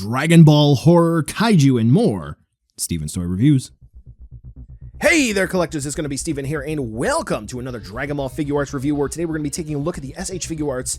Dragon Ball, horror, kaiju, and more. Steven's Toy Reviews. Hey there, collectors, it's going to be Steven here, and welcome to another Dragon Ball Figuarts review, where today we're going to be taking a look at the SH Figuarts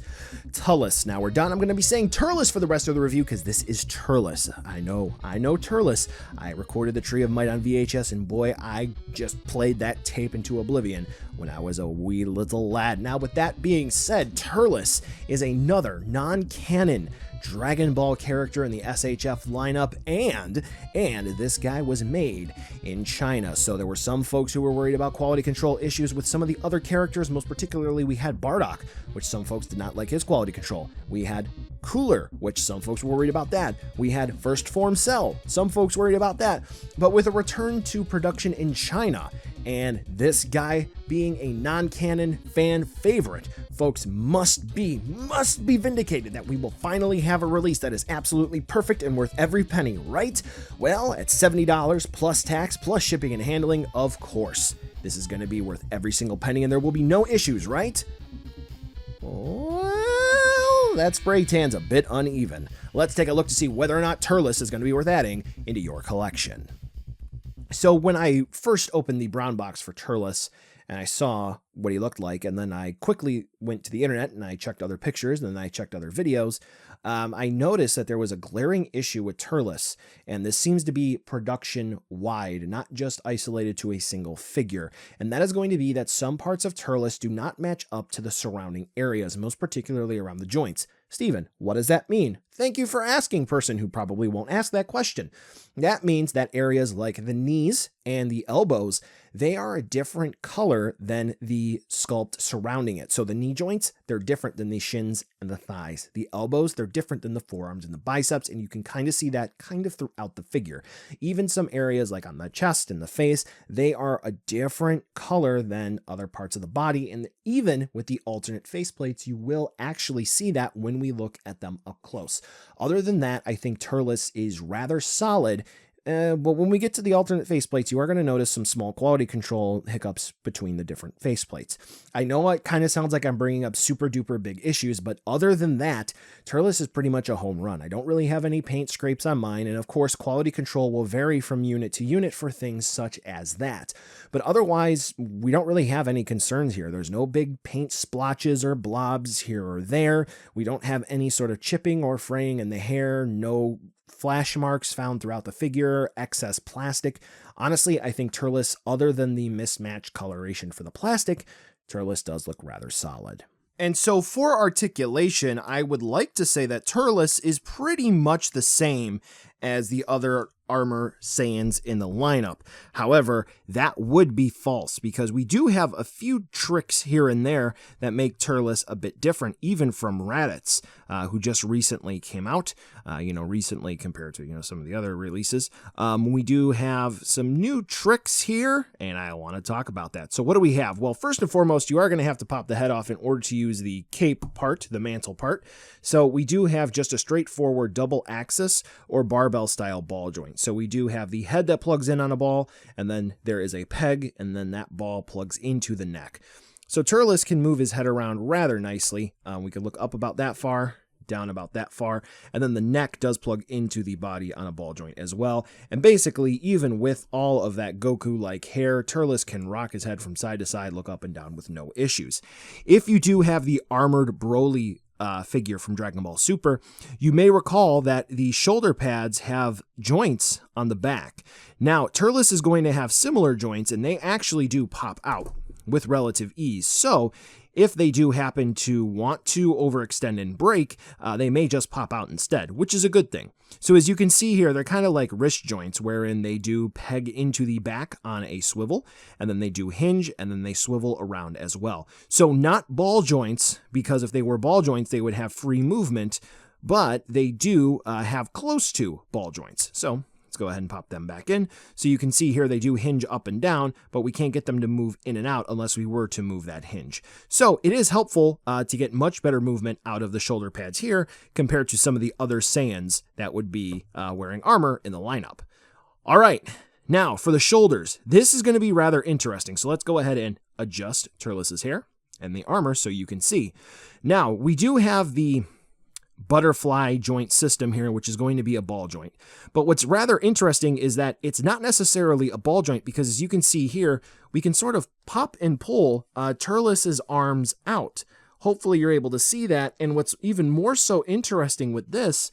Tulece. Now we're done. I'm going to be saying Turless for the rest of the review, because this is Turless. I know Turless. I recorded the Tree of Might on VHS, and boy, I just played that tape into oblivion when I was a wee little lad. Now, with that being said, Turless is another non-canon Dragon Ball character in the SHF lineup, and this guy was made in China. So there were some folks who were worried about quality control issues with some of the other characters. Most particularly, we had Bardock, which some folks did not like his quality control. We had Cooler, which some folks were worried about that. We had First Form Cell, some folks worried about that. But with a return to production in China, and this guy being a non-canon fan favorite, folks must be vindicated that we will finally have a release that is absolutely perfect and worth every penny, right? Well, at $70 plus tax plus shipping and handling, of course. This is going to be worth every single penny, and there will be no issues, right? Well, that spray tan's a bit uneven. Let's take a look to see whether or not Turless is going to be worth adding into your collection. So when I first opened the brown box for Turless, and I saw what he looked like, and then I quickly went to the internet and I checked other pictures, and then I checked other videos, I noticed that there was a glaring issue with Turless, and this seems to be production-wide, not just isolated to a single figure. And that is going to be that some parts of Turless do not match up to the surrounding areas, most particularly around the joints. Steven, what does that mean? Thank you for asking, person who probably won't ask that question. That means that areas like the knees and the elbows, they are a different color than the sculpt surrounding it. So the knee joints, they're different than the shins and the thighs. The elbows, they're different than the forearms and the biceps, and you can kind of see that kind of throughout the figure. Even some areas like on the chest and the face, they are a different color than other parts of the body, and even with the alternate faceplates, you will actually see that when we look at them up close. Other than that, I think Turless is rather solid. But when we get to the alternate faceplates, you are going to notice some small quality control hiccups between the different faceplates. I know it kind of sounds like I'm bringing up super duper big issues, but other than that, Turless is pretty much a home run. I don't really have any paint scrapes on mine, and of course, quality control will vary from unit to unit for things such as that. But otherwise, we don't really have any concerns here. There's no big paint splotches or blobs here or there. We don't have any sort of chipping or fraying in the hair, no flash marks found throughout the figure, excess plastic. Honestly, I think Turless, other than the mismatched coloration for the plastic, Turless does look rather solid. And so for articulation, I would like to say that Turless is pretty much the same as the other armor Saiyans in the lineup. However, that would be false, because we do have a few tricks here and there that make Turless a bit different, even from Raditz, who just recently came out, recently compared to, some of the other releases. We do have some new tricks here, and I want to talk about that. So what do we have? Well, first and foremost, you are going to have to pop the head off in order to use the cape part, the mantle part. So we do have just a straightforward double axis or barbell style ball joint. So we do have the head that plugs in on a ball, and then there is a peg, and then that ball plugs into the neck. So Turless can move his head around rather nicely. We could look up about that far, down about that far, and then the neck does plug into the body on a ball joint as well. And basically, even with all of that Goku-like hair, Turless can rock his head from side to side, look up and down with no issues. If you do have the armored Broly figure from Dragon Ball Super, you may recall that the shoulder pads have joints on the back. Now, Turless is going to have similar joints, and they actually do pop out with relative ease. So if they do happen to want to overextend and break, they may just pop out instead, which is a good thing. So as you can see here, they're kind of like wrist joints, wherein they do peg into the back on a swivel, and then they do hinge, and then they swivel around as well. So not ball joints, because if they were ball joints, they would have free movement, but they do have close to ball joints. So let's go ahead and pop them back in. So you can see here they do hinge up and down, but we can't get them to move in and out unless we were to move that hinge. So it is helpful to get much better movement out of the shoulder pads here compared to some of the other Saiyans that would be wearing armor in the lineup. All right, now for the shoulders, this is going to be rather interesting. So let's go ahead and adjust Turless's hair and the armor so you can see. Now we do have the butterfly joint system here, which is going to be a ball joint. But what's rather interesting is that it's not necessarily a ball joint, because as you can see here, we can sort of pop and pull Turles's arms out. Hopefully you're able to see that. And what's even more so interesting with this,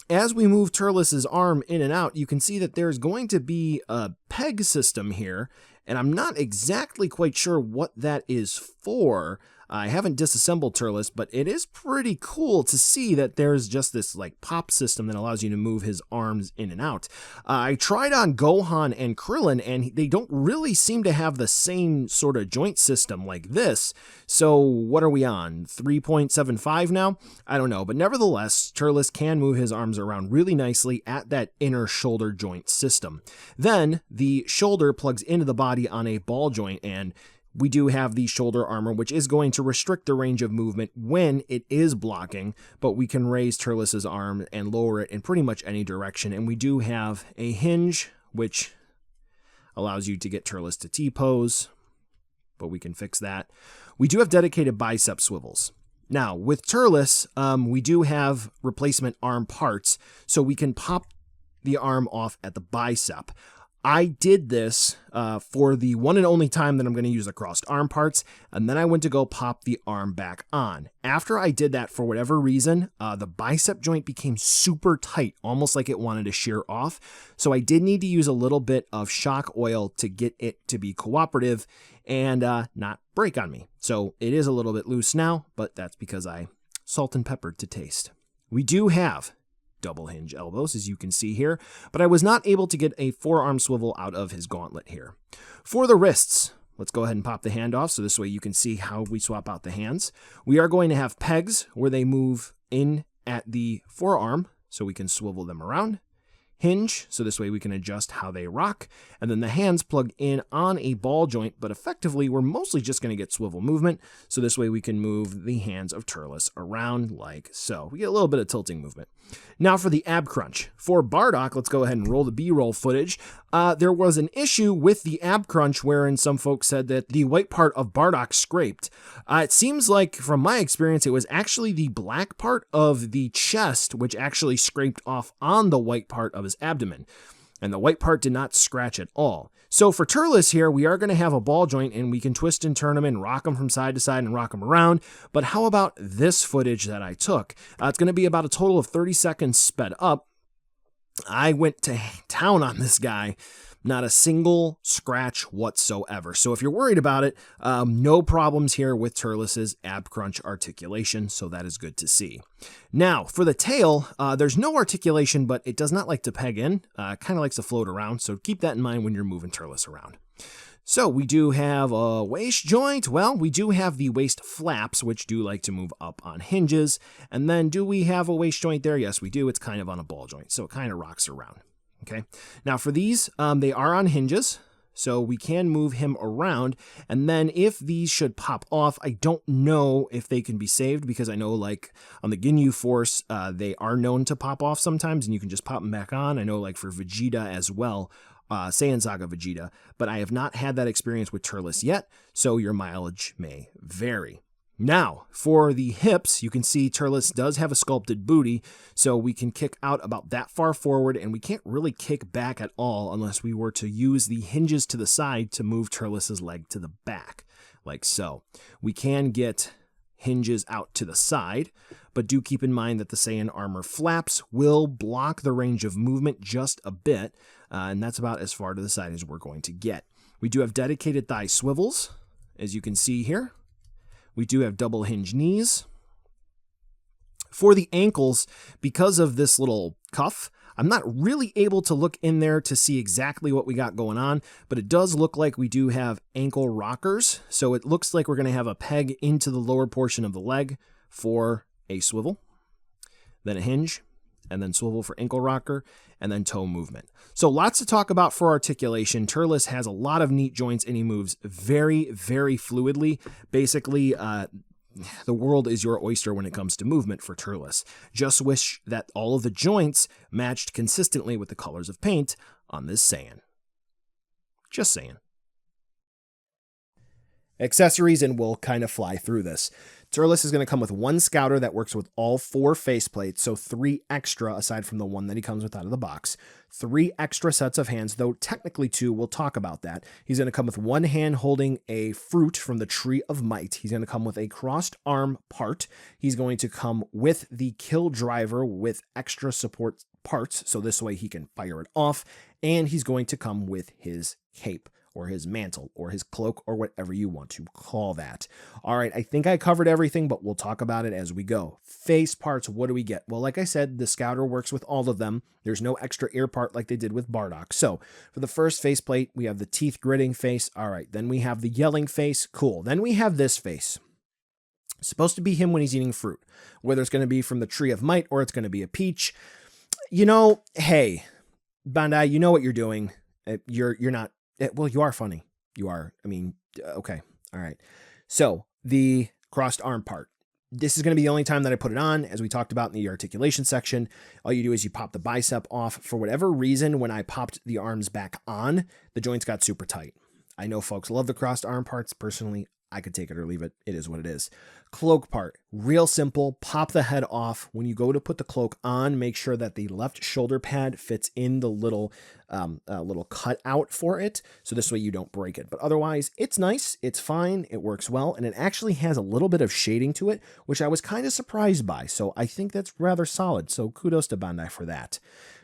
as we move Turles's arm in and out, you can see that there's going to be a peg system here, and I'm not exactly quite sure what that is for. I haven't disassembled Turles, but it is pretty cool to see that there's just this like pop system that allows you to move his arms in and out. I tried on Gohan and Krillin, and they don't really seem to have the same sort of joint system like this. So what are we on? 3.75 now? I don't know, but nevertheless, Turles can move his arms around really nicely at that inner shoulder joint system. Then the shoulder plugs into the body on a ball joint, and we do have the shoulder armor, which is going to restrict the range of movement when it is blocking, but we can raise Turles's arm and lower it in pretty much any direction. And we do have a hinge, which allows you to get Turles to T-pose, but we can fix that. We do have dedicated bicep swivels. Now, with Turles, we do have replacement arm parts, so we can pop the arm off at the bicep. I did this for the one and only time that I'm going to use the crossed arm parts, and then I went to go pop the arm back on. After I did that, for whatever reason, the bicep joint became super tight, almost like it wanted to shear off. So I did need to use a little bit of shock oil to get it to be cooperative and not break on me. So it is a little bit loose now, but that's because I salt and peppered to taste. We do have double hinge elbows, as you can see here, but I was not able to get a forearm swivel out of his gauntlet here. For the wrists, let's go ahead and pop the hand off so this way you can see how we swap out the hands. We are going to have pegs where they move in at the forearm so we can swivel them around. Hinge, so this way we can adjust how they rock, and then the hands plug in on a ball joint, but effectively we're mostly just going to get swivel movement, so this way we can move the hands of Turles around like so. We get a little bit of tilting movement. Now for the ab crunch. For Bardock, let's go ahead and roll the B-roll footage. There was an issue with the ab crunch wherein some folks said that the white part of Bardock scraped. It seems like, from my experience, it was actually the black part of the chest which actually scraped off on the white part of his abdomen, and the white part did not scratch at all. So for Turles here, we are going to have a ball joint, and we can twist and turn him and rock him from side to side and rock him around. But how about this footage that I took? It's going to be about a total of 30 seconds sped up. I went to town on this guy. Not a single scratch whatsoever. So if you're worried about it, no problems here with Turles's ab crunch articulation, so that is good to see. Now, for the tail, there's no articulation, but it does not like to peg in. Kind of likes to float around, so keep that in mind when you're moving Turles around. So we do have a waist joint. Well, we do have the waist flaps, which do like to move up on hinges. And then do we have a waist joint there? Yes, we do. It's kind of on a ball joint, so it kind of rocks around. Okay, now for these, they are on hinges, so we can move him around, and then if these should pop off, I don't know if they can be saved, because I know, like, on the Ginyu Force, they are known to pop off sometimes, and you can just pop them back on. I know, like, for Vegeta as well, Saiyan Saga Vegeta, but I have not had that experience with Turles yet, so your mileage may vary. Now, for the hips, you can see Turles does have a sculpted booty, so we can kick out about that far forward, and we can't really kick back at all unless we were to use the hinges to the side to move Turles's leg to the back, like so. We can get hinges out to the side, but do keep in mind that the Saiyan armor flaps will block the range of movement just a bit, and that's about as far to the side as we're going to get. We do have dedicated thigh swivels, as you can see here. We do have double hinge knees. For the ankles, because of this little cuff, I'm not really able to look in there to see exactly what we got going on, but it does look like we do have ankle rockers. So it looks like we're going to have a peg into the lower portion of the leg for a swivel, then a hinge, and then swivel for ankle rocker, and then toe movement. So lots to talk about for articulation. Turles has a lot of neat joints, and he moves very, very fluidly. Basically, the world is your oyster when it comes to movement for Turles. Just wish that all of the joints matched consistently with the colors of paint on this Saiyan. Just saying. Accessories, and we'll kind of fly through this. Turless is going to come with one scouter that works with all 4 faceplates, so 3 extra aside from the one that he comes with out of the box. 3 extra sets of hands, though technically 2, we'll talk about that. He's going to come with one hand holding a fruit from the Tree of Might. He's going to come with a crossed arm part. He's going to come with the kill driver with extra support parts, so this way he can fire it off. And he's going to come with his cape, or his mantle, or his cloak, or whatever you want to call that. All right, I think I covered everything, but we'll talk about it as we go. Face parts, what do we get? Well, like I said, the scouter works with all of them. There's no extra ear part like they did with Bardock. So for the first faceplate, we have the teeth gritting face. All right, then we have the yelling face. Cool. Then we have this face. It's supposed to be him when he's eating fruit, whether it's going to be from the Tree of Might or it's going to be a peach. You know, hey, Bandai, you know what you're doing. You're not. Well, you are funny. You are. I mean, okay. All right. So the crossed arm part. This is going to be the only time that I put it on, as we talked about in the articulation section. All you do is you pop the bicep off. For whatever reason, when I popped the arms back on, the joints got super tight. I know folks love the crossed arm parts. Personally, I could take it or leave it. It is what it is. Cloak part, real simple. Pop the head off. When you go to put the cloak on, make sure that the left shoulder pad fits in the little cutout for it. So this way you don't break it. But otherwise, it's nice. It's fine. It works well. And it actually has a little bit of shading to it, which I was kind of surprised by. So I think that's rather solid. So kudos to Bandai for that.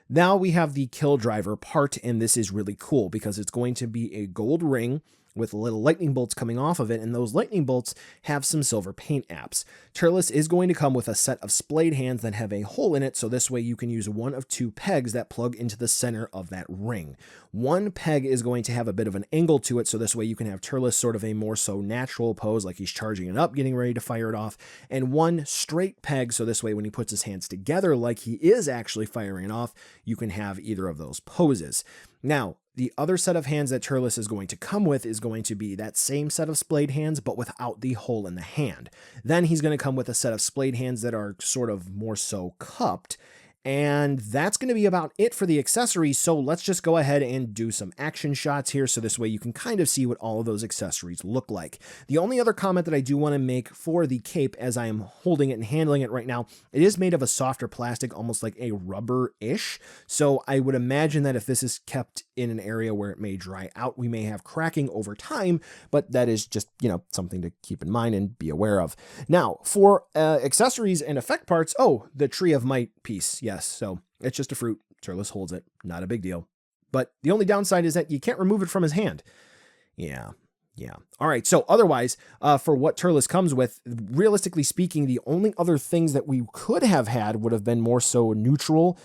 Now we have the kill driver part, and this is really cool because it's going to be a gold ring with little lightning bolts coming off of it, and those lightning bolts have some silver paint apps. Turless is going to come with a set of splayed hands that have a hole in it, so this way you can use one of 2 pegs that plug into the center of that ring. One peg is going to have a bit of an angle to it, so this way you can have Turless sort of a more so natural pose, like he's charging it up, getting ready to fire it off, and one straight peg, so this way when he puts his hands together like he is actually firing it off, you can have either of those poses. Now, the other set of hands that Turless is going to come with is going to be that same set of splayed hands, but without the hole in the hand. Then he's going to come with a set of splayed hands that are sort of more so cupped. And that's going to be about it for the accessories. So let's just go ahead and do some action shots here. So this way you can kind of see what all of those accessories look like. The only other comment that I do want to make for the cape, as I am holding it and handling it right now, it is made of a softer plastic, almost like a rubber-ish. So I would imagine that if this is kept in an area where it may dry out, we may have cracking over time, but that is just, you know, something to keep in mind and be aware of. Now, for accessories and effect parts, the Tree of Might piece, yes, so it's just a fruit. Turless holds it, not a big deal. But the only downside is that you can't remove it from his hand. Yeah. All right, so otherwise, for what Turless comes with, realistically speaking, the only other things that we could have had would have been more so neutral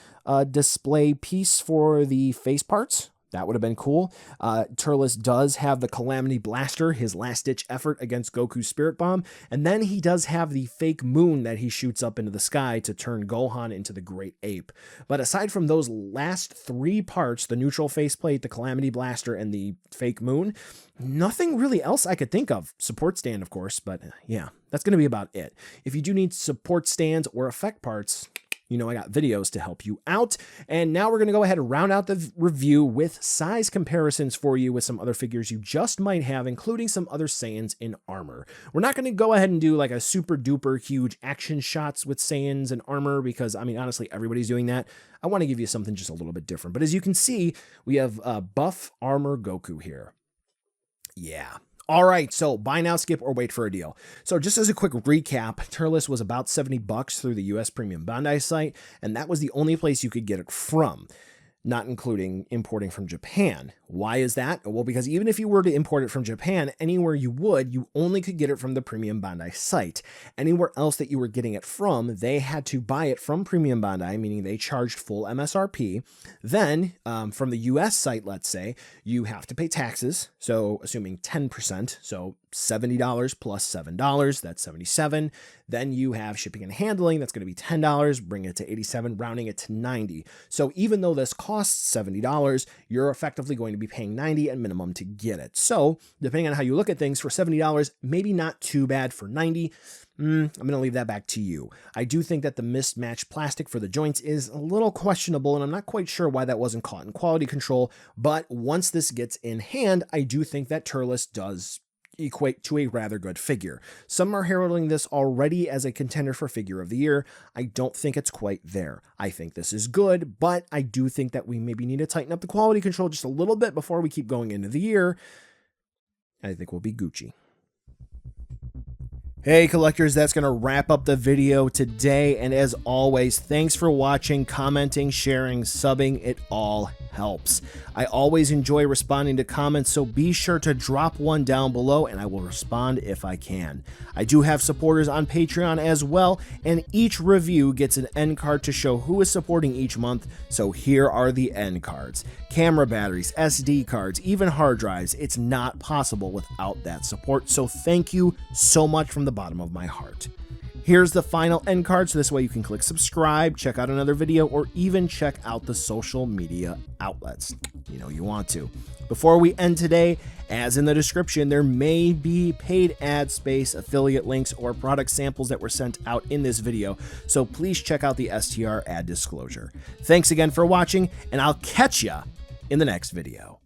display piece for the face parts. That would have been cool. Turless does have the Calamity Blaster, his last-ditch effort against Goku's Spirit Bomb, and then he does have the fake moon that he shoots up into the sky to turn Gohan into the Great Ape. But aside from those last 3 parts, the neutral faceplate, the Calamity Blaster, and the fake moon, nothing really else I could think of. Support stand, of course, but yeah, that's going to be about it. If you do need support stands or effect parts, you know I got videos to help you out. And now we're going to go ahead and round out the review with size comparisons for you with some other figures you just might have, including some other Saiyans in armor. We're not going to go ahead and do like a super duper huge action shots with Saiyans in armor because, I mean, honestly, everybody's doing that. I want to give you something just a little bit different. But as you can see, we have buff armor Goku here. Yeah. All right, so buy now, skip, or wait for a deal. So just as a quick recap, Turless was about $70 through the US Premium Bandai site, and that was the only place you could get it from, not including importing from Japan. Why is that? Well, because even if you were to import it from Japan, anywhere you would, you only could get it from the Premium Bandai site. Anywhere else that you were getting it from, they had to buy it from Premium Bandai, meaning they charged full MSRP. Then, from the US site, let's say, you have to pay taxes, so assuming 10%, so $70 plus $7, that's $77. Then you have shipping and handling, that's going to be $10, bring it to $87, rounding it to $90. So even though this costs $70, you're effectively going to be paying $90 at minimum to get it. So depending on how you look at things, for $70, maybe not too bad. For $90, I'm going to leave that back to you. I do think that the mismatched plastic for the joints is a little questionable, and I'm not quite sure why that wasn't caught in quality control. But once this gets in hand, I do think that Turless does equate to a rather good figure. Some are heralding this already as a contender for figure of the year. I don't think it's quite there. I think this is good, but I do think that we maybe need to tighten up the quality control just a little bit before we keep going into the year. I think we'll be Gucci. Hey collectors, that's going to wrap up the video today, and as always, thanks for watching, commenting, sharing, subbing, it all helps. I always enjoy responding to comments, so be sure to drop one down below and I will respond if I can. I do have supporters on Patreon as well, and each review gets an end card to show who is supporting each month, so here are the end cards. Camera batteries, SD cards, even hard drives. It's not possible without that support, so thank you so much from the bottom of my heart. Here's the final end card, so this way you can click subscribe, check out another video, or even check out the social media outlets. You know you want to. Before we end today, as in the description, there may be paid ad space, affiliate links, or product samples that were sent out in this video, so please check out the STR ad disclosure. Thanks again for watching, and I'll catch ya in the next video.